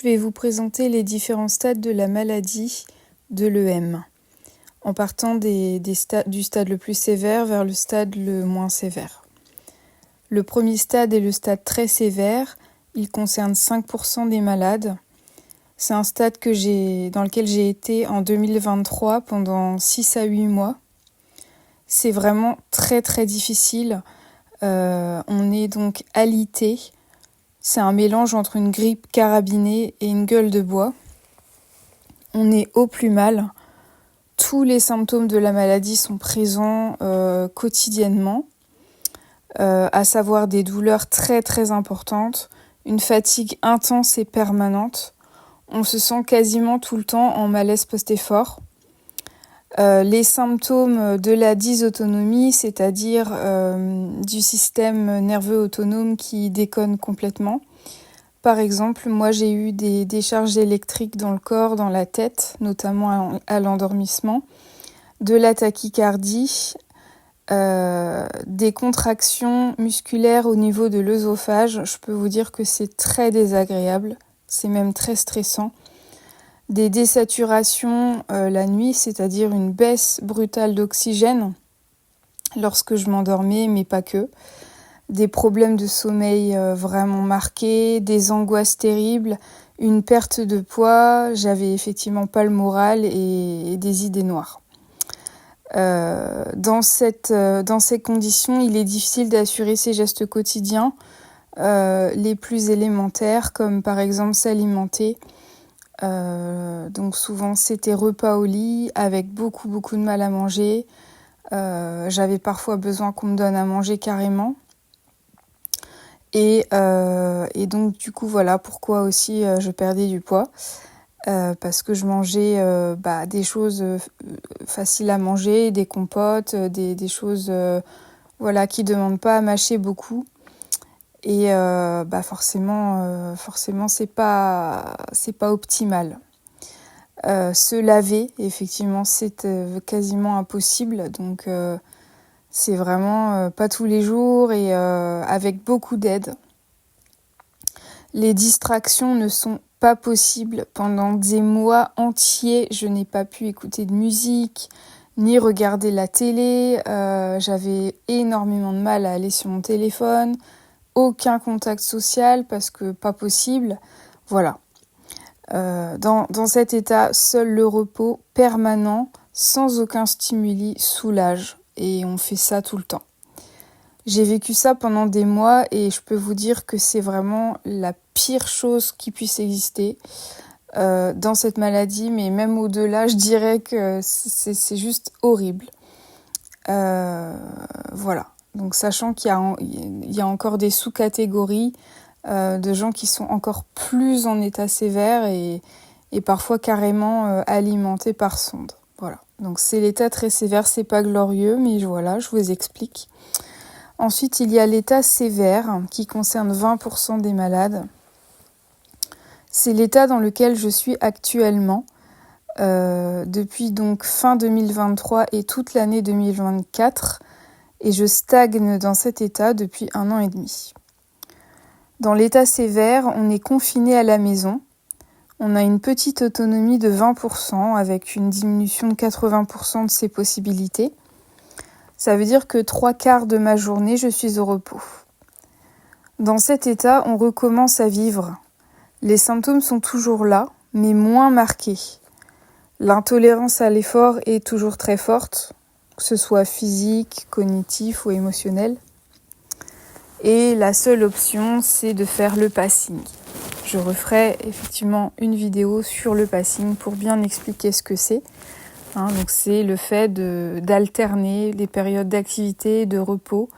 Je vais vous présenter les différents stades de la maladie de l'EM, en partant du stade le plus sévère vers le stade le moins sévère. Le premier stade est le stade très sévère, il concerne 5% des malades. C'est un stade dans lequel j'ai été en 2023 pendant 6 à 8 mois. C'est vraiment très très difficile. On est donc alité. C'est un mélange entre une grippe carabinée et une gueule de bois. On est au plus mal. Tous les symptômes de la maladie sont présents quotidiennement, à savoir des douleurs très très importantes, une fatigue intense et permanente. On se sent quasiment tout le temps en malaise post-effort. Les symptômes de la dysautonomie, c'est-à-dire du système nerveux autonome qui déconne complètement. Par exemple, moi j'ai eu des décharges électriques dans le corps, dans la tête, notamment à l'endormissement, de la tachycardie, des contractions musculaires au niveau de l'œsophage. Je peux vous dire que c'est très désagréable, c'est même très stressant. Des désaturations la nuit, c'est-à-dire une baisse brutale d'oxygène lorsque je m'endormais, mais pas que. Des problèmes de sommeil vraiment marqués, des angoisses terribles, une perte de poids, j'avais effectivement pas le moral et des idées noires. Dans ces conditions, il est difficile d'assurer ses gestes quotidiens, les plus élémentaires, comme par exemple s'alimenter. Donc souvent c'était repas au lit avec beaucoup de mal à manger. J'avais parfois besoin qu'on me donne à manger carrément. Et donc du coup voilà pourquoi aussi je perdais du poids. Parce que je mangeais des choses faciles à manger, des compotes, des choses qui demandent pas à mâcher beaucoup. Et forcément c'est pas optimal. Se laver, effectivement, c'est quasiment impossible. Donc c'est vraiment pas tous les jours et avec beaucoup d'aide. Les distractions ne sont pas possibles. Pendant des mois entiers, je n'ai pas pu écouter de musique, ni regarder la télé. J'avais énormément de mal à aller sur mon téléphone. Aucun contact social parce que pas possible. Voilà. Dans cet état, seul le repos permanent, sans aucun stimuli, soulage. Et on fait ça tout le temps. J'ai vécu ça pendant des mois et je peux vous dire que c'est vraiment la pire chose qui puisse exister dans cette maladie. Mais même au-delà, je dirais que c'est juste horrible. Voilà. Donc sachant qu'il y a encore des sous-catégories de gens qui sont encore plus en état sévère et parfois carrément alimentés par sonde. Voilà. Donc c'est l'état très sévère, c'est pas glorieux, mais voilà, je vous explique. Ensuite, il y a l'état sévère qui concerne 20% des malades. C'est l'état dans lequel je suis actuellement depuis donc fin 2023 et toute l'année 2024. Et je stagne dans cet état depuis 1 an et demi. Dans l'état sévère, on est confiné à la maison. On a une petite autonomie de 20% avec une diminution de 80% de ses possibilités. Ça veut dire que 3/4 de ma journée, je suis au repos. Dans cet état, on recommence à vivre. Les symptômes sont toujours là, mais moins marqués. L'intolérance à l'effort est toujours très forte, que ce soit physique, cognitif ou émotionnel. Et la seule option, c'est de faire le passing. Je referai effectivement une vidéo sur le passing pour bien expliquer ce que c'est. Donc c'est le fait d'alterner les périodes d'activité, de repos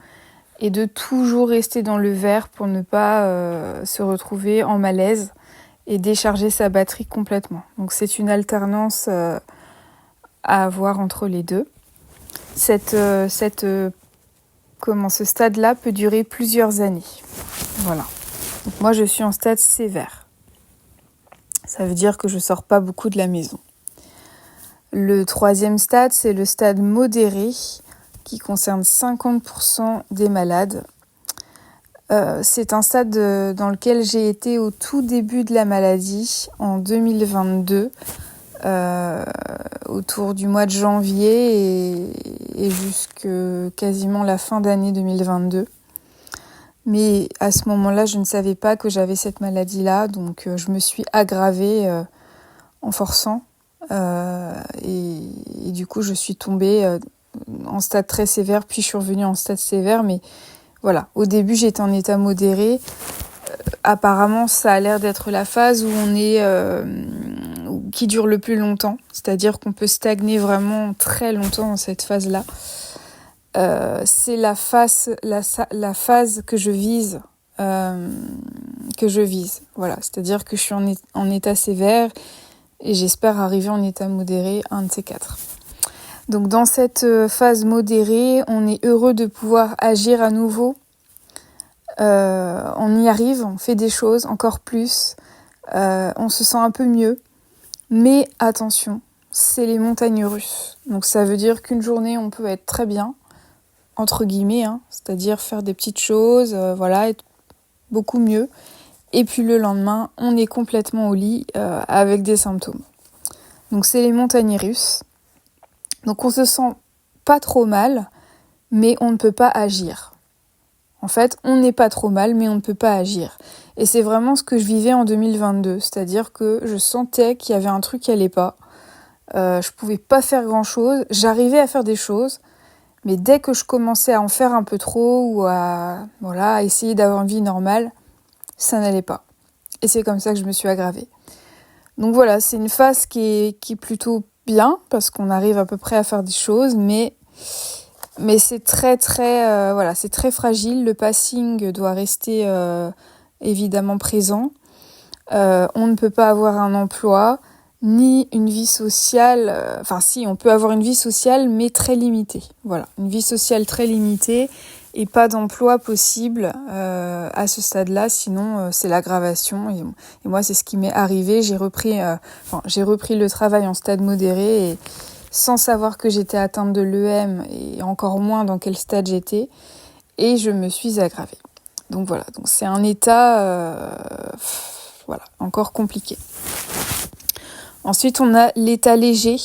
et de toujours rester dans le vert pour ne pas se retrouver en malaise et décharger sa batterie complètement. Donc c'est une alternance à avoir entre les deux. Ce stade-là peut durer plusieurs années. Voilà. Donc moi je suis en stade sévère. Ça veut dire que je sors pas beaucoup de la maison. Le troisième stade, c'est le stade modéré qui concerne 50% des malades. C'est un stade dans lequel j'ai été au tout début de la maladie, en 2022, autour du mois de janvier et jusque quasiment la fin d'année 2022. Mais à ce moment-là, je ne savais pas que j'avais cette maladie-là, donc je me suis aggravée en forçant. Et du coup, je suis tombée en stade très sévère, puis je suis revenue en stade sévère. Mais voilà, au début, j'étais en état modéré. Apparemment, ça a l'air d'être la phase où on est, qui dure le plus longtemps. C'est-à-dire qu'on peut stagner vraiment très longtemps dans cette phase-là. C'est la phase que je vise. Voilà, c'est-à-dire que je suis en état sévère et j'espère arriver en état modéré, un de ces quatre. Donc dans cette phase modérée, on est heureux de pouvoir agir à nouveau. On y arrive, on fait des choses encore plus, on se sent un peu mieux. Mais attention, c'est les montagnes russes. Donc ça veut dire qu'une journée, on peut être très bien, entre guillemets, c'est-à-dire faire des petites choses, être beaucoup mieux. Et puis le lendemain, on est complètement au lit avec des symptômes. Donc c'est les montagnes russes. Donc on se sent pas trop mal, mais on ne peut pas agir. En fait, on n'est pas trop mal, mais on ne peut pas agir. Et c'est vraiment ce que je vivais en 2022, c'est-à-dire que je sentais qu'il y avait un truc qui allait pas. Je pouvais pas faire grand-chose, j'arrivais à faire des choses, mais dès que je commençais à en faire un peu trop ou à essayer d'avoir une vie normale, ça n'allait pas. Et c'est comme ça que je me suis aggravée. Donc voilà, c'est une phase qui est plutôt bien, parce qu'on arrive à peu près à faire des choses, mais c'est très très c'est très fragile. Le passing doit rester évidemment présent. On ne peut pas avoir un emploi ni une vie sociale. Si, on peut avoir une vie sociale, mais très limitée. Voilà, une vie sociale très limitée et pas d'emploi possible à ce stade-là. Sinon, c'est l'aggravation. Et moi, c'est ce qui m'est arrivé. J'ai repris le travail en stade modéré et sans savoir que j'étais atteinte de l'EM et encore moins dans quel stade j'étais, et je me suis aggravée. Donc voilà, donc c'est un état encore compliqué. Ensuite, on a l'état léger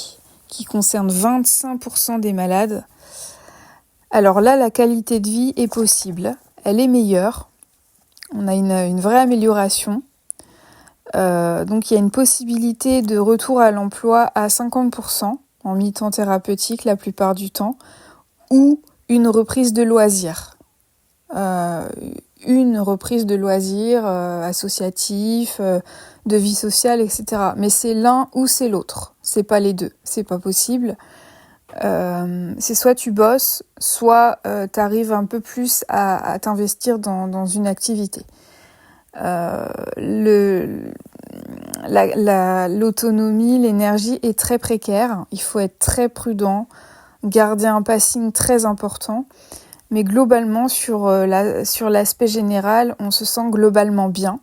qui concerne 25% des malades. Alors là, la qualité de vie est possible, elle est meilleure, on a une vraie amélioration. Donc il y a une possibilité de retour à l'emploi à 50%. En mi-temps thérapeutique la plupart du temps, ou une reprise de loisirs. Associatif, de vie sociale, etc. Mais c'est l'un ou c'est l'autre, c'est pas les deux, c'est pas possible. C'est soit tu bosses, soit t'arrives un peu plus à t'investir dans une activité. L'autonomie, l'énergie est très précaire, il faut être très prudent, garder un passing très important, mais globalement sur l'aspect général, on se sent globalement bien.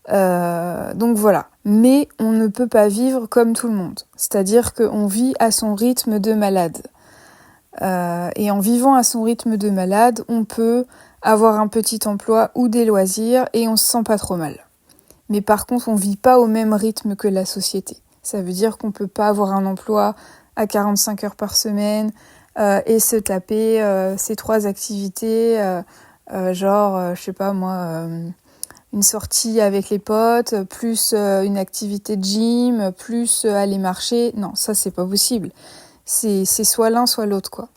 Donc voilà, mais on ne peut pas vivre comme tout le monde, c'est-à-dire qu'on vit à son rythme de malade. Et en vivant à son rythme de malade, on peut avoir un petit emploi ou des loisirs et on se sent pas trop mal. Mais par contre, on vit pas au même rythme que la société. Ça veut dire qu'on peut pas avoir un emploi à 45 heures par semaine et se taper ces 3 activités, une sortie avec les potes, plus une activité de gym, plus aller marcher. Non, ça c'est pas possible. C'est soit l'un, soit l'autre, quoi.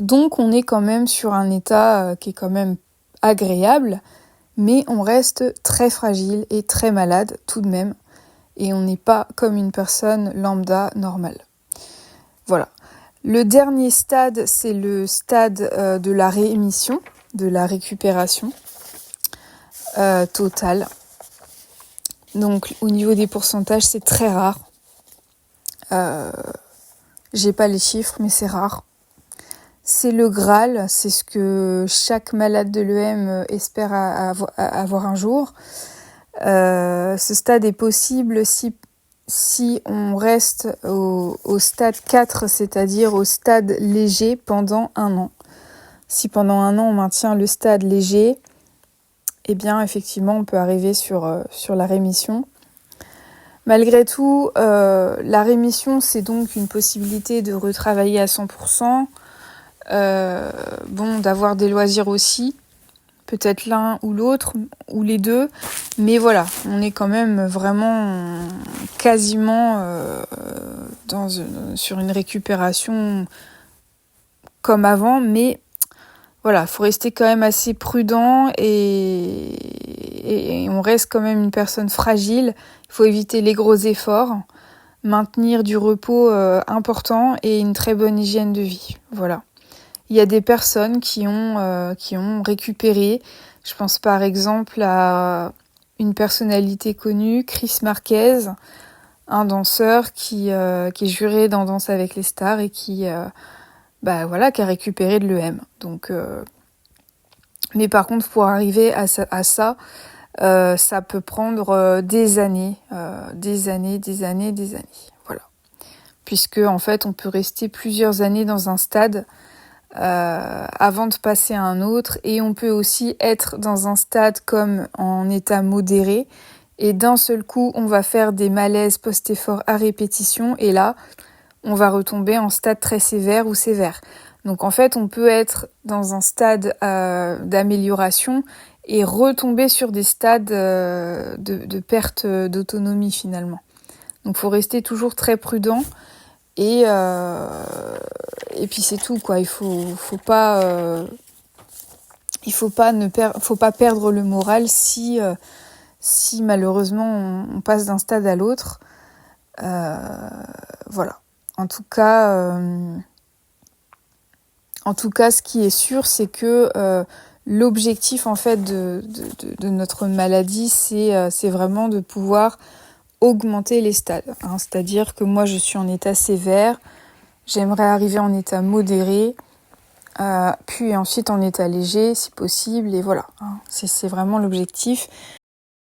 Donc on est quand même sur un état qui est quand même agréable, mais on reste très fragile et très malade tout de même, et on n'est pas comme une personne lambda normale. Voilà. Le dernier stade, c'est le stade de la réémission, de la récupération totale. Donc au niveau des pourcentages, c'est très rare. J'ai pas les chiffres, mais c'est rare. C'est le Graal, c'est ce que chaque malade de l'EM espère avoir un jour. Ce stade est possible si on reste au stade 4, c'est-à-dire au stade léger pendant 1 an. Si pendant 1 an on maintient le stade léger, eh bien effectivement on peut arriver sur la rémission. Malgré tout, la rémission c'est donc une possibilité de retravailler à 100%, d'avoir des loisirs aussi, peut-être l'un ou l'autre, ou les deux, mais voilà, on est quand même vraiment quasiment sur une récupération comme avant, mais voilà, faut rester quand même assez prudent et on reste quand même une personne fragile. Il faut éviter les gros efforts, maintenir du repos important et une très bonne hygiène de vie. Voilà. Il y a des personnes qui ont récupéré. Je pense par exemple à une personnalité connue, Chris Marquez, un danseur qui est juré dans Danse avec les stars et qui a récupéré de l'EM. Donc, mais par contre, pour arriver à ça, ça peut prendre des années. Voilà. Puisque en fait, on peut rester plusieurs années dans un stade avant de passer à un autre, et on peut aussi être dans un stade comme en état modéré, et d'un seul coup, on va faire des malaises post-effort à répétition, et là, on va retomber en stade très sévère ou sévère. Donc en fait, on peut être dans un stade d'amélioration et retomber sur des stades de perte d'autonomie finalement. Donc il faut rester toujours très prudent et puis c'est tout quoi. Il faut pas perdre le moral si malheureusement on passe d'un stade à l'autre. Voilà. En tout cas, ce qui est sûr, c'est que l'objectif en fait de notre maladie, c'est vraiment de pouvoir augmenter les stades. Hein. C'est-à-dire que moi, je suis en état sévère, j'aimerais arriver en état modéré, puis ensuite en état léger, si possible, et voilà. Hein. C'est vraiment l'objectif.